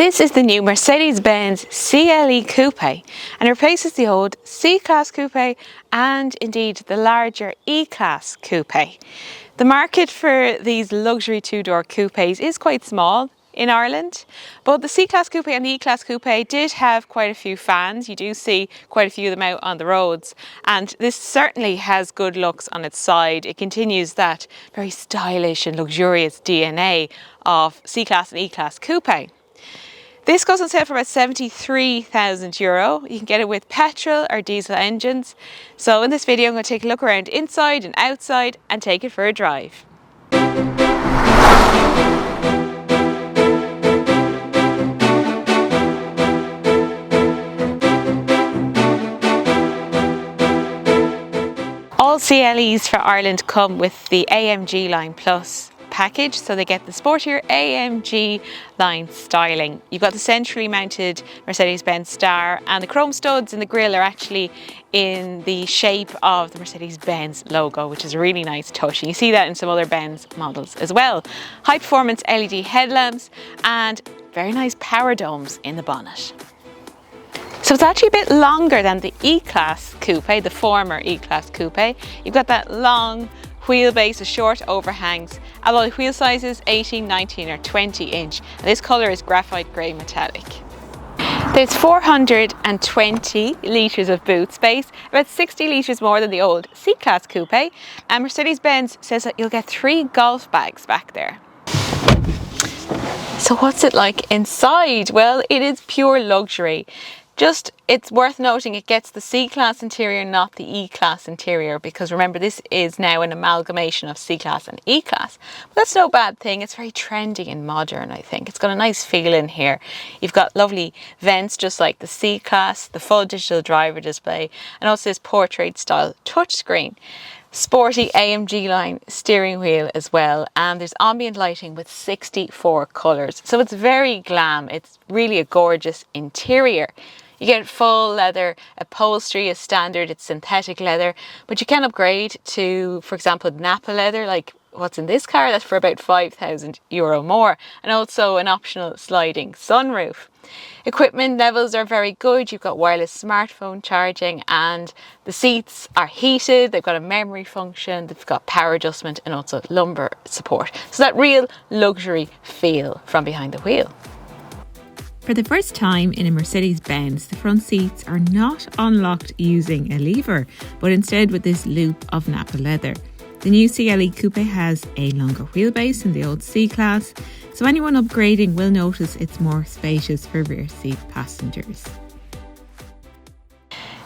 This is the new Mercedes-Benz CLE Coupe and replaces the old C-Class Coupe and indeed the larger E-Class Coupe. The market for these luxury two-door coupes is quite small in Ireland, but the C-Class Coupe and the E-Class Coupe did have quite a few fans. You do see quite a few of them out on the roads, and this certainly has good looks on its side. It continues that very stylish and luxurious DNA of C-Class and E-Class Coupe. This goes on sale for about €73,000. You can get it with petrol or diesel engines. So in this video I'm going to take a look around inside and outside and take it for a drive. All CLEs for Ireland come with the AMG Line Plus package, so they get the sportier AMG line styling. You've got the centrally mounted Mercedes-Benz star, and the chrome studs in the grille are actually in the shape of the Mercedes-Benz logo, which is a really nice touch. And you see that in some other Benz models as well. High performance LED headlamps and very nice power domes in the bonnet. So it's actually a bit longer than the E-Class Coupe, the former E-Class Coupe. You've got that long wheelbase with short overhangs. Alloy wheel sizes 18, 19 or 20 inch. And this colour is graphite grey metallic. There's 420 litres of boot space, about 60 litres more than the old C-Class Coupe. And Mercedes-Benz says that you'll get 3 golf bags back there. So what's it like inside? Well, it is pure luxury. It's worth noting it gets the C-Class interior, not the E-Class interior, because remember this is now an amalgamation of C-Class and E-Class. But that's no bad thing. It's very trendy and modern, I think. It's got a nice feel in here. You've got lovely vents just like the C-Class, the full digital driver display, and also this portrait style touchscreen. Sporty AMG line steering wheel as well, and there's ambient lighting with 64 colours. So it's very glam. It's really a gorgeous interior. You get full leather upholstery as standard, it's synthetic leather, but you can upgrade to, for example, Napa leather, like what's in this car. That's for about €5,000 more, and also an optional sliding sunroof. Equipment levels are very good. You've got wireless smartphone charging, and the seats are heated. They've got a memory function, they've got power adjustment and also lumbar support. So that real luxury feel from behind the wheel. For the first time in a Mercedes-Benz, the front seats are not unlocked using a lever, but instead with this loop of Napa leather. The new CLE Coupe has a longer wheelbase than the old C-Class, so anyone upgrading will notice it's more spacious for rear seat passengers.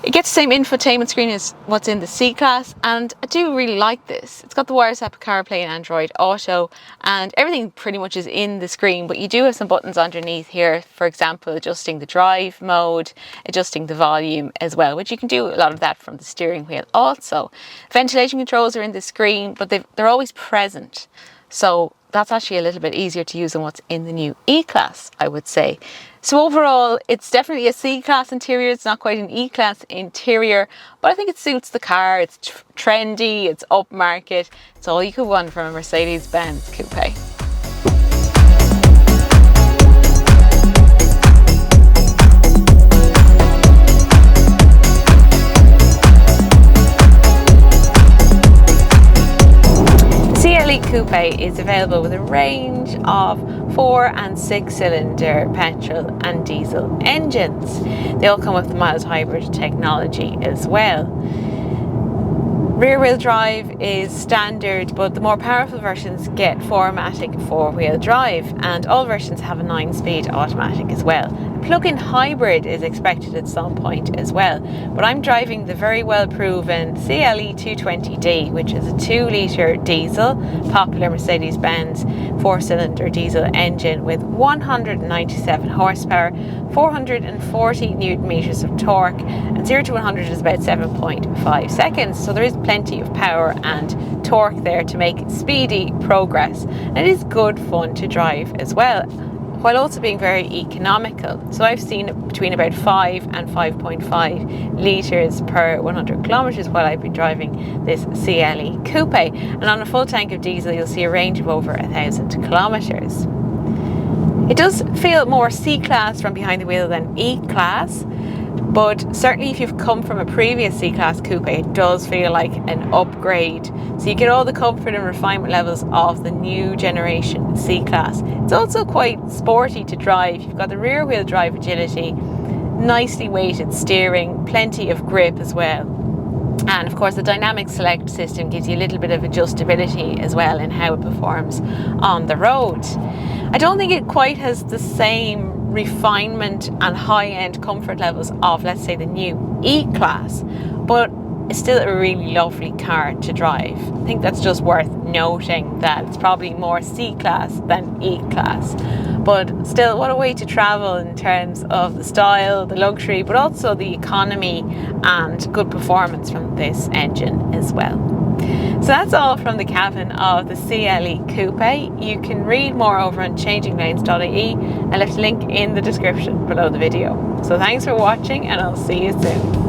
It gets the same infotainment screen as what's in the C-Class, and I do really like this. It's got the wireless Apple CarPlay and Android Auto, and everything pretty much is in the screen, but you do have some buttons underneath here, for example adjusting the drive mode, adjusting the volume as well, which you can do a lot of that from the steering wheel also. Ventilation controls are in the screen, but they're always present, so that's actually a little bit easier to use than what's in the new E-Class, I would say. So overall, it's definitely a C-Class interior. It's not quite an E-Class interior, but I think it suits the car. It's trendy, it's upmarket. It's all you could want from a Mercedes-Benz Coupe. CLE Coupe is available with a range of 4 and 6 cylinder petrol and diesel engines. They all come with the mild hybrid technology as well. Rear wheel drive is standard, but the more powerful versions get 4MATIC 4-wheel drive, and all versions have a 9-speed automatic as well. A plug-in hybrid is expected at some point as well, but I'm driving the very well proven CLE 220D, which is a 2-litre diesel, popular Mercedes-Benz 4-cylinder diesel engine with 197 horsepower, 440 newton meters of torque, and 0 to 100 is about 7.5 seconds. So there is plenty of power and torque there to make speedy progress, and it is good fun to drive as well, while also being very economical. So I've seen between about 5 and 5.5 litres per 100 kilometres while I've been driving this CLE Coupe, and on a full tank of diesel you'll see a range of over 1,000 kilometres. It does feel more C-Class from behind the wheel than E-Class, but certainly if you've come from a previous C-Class Coupe, it does feel like an upgrade. So you get all the comfort and refinement levels of the new generation C-Class. It's also quite sporty to drive. You've got the rear wheel drive agility, nicely weighted steering, plenty of grip as well. And of course the dynamic select system gives you a little bit of adjustability as well in how it performs on the road. I don't think it quite has the same refinement and high-end comfort levels of, let's say, the new E-Class, but it's still a really lovely car to drive. I think that's just worth noting, that it's probably more C-Class than E-Class. But still, what a way to travel in terms of the style, the luxury, but also the economy and good performance from this engine as well. So that's all from the cabin of the CLE Coupe. You can read more over on changinglanes.ie. I left a link in the description below the video. So thanks for watching, and I'll see you soon.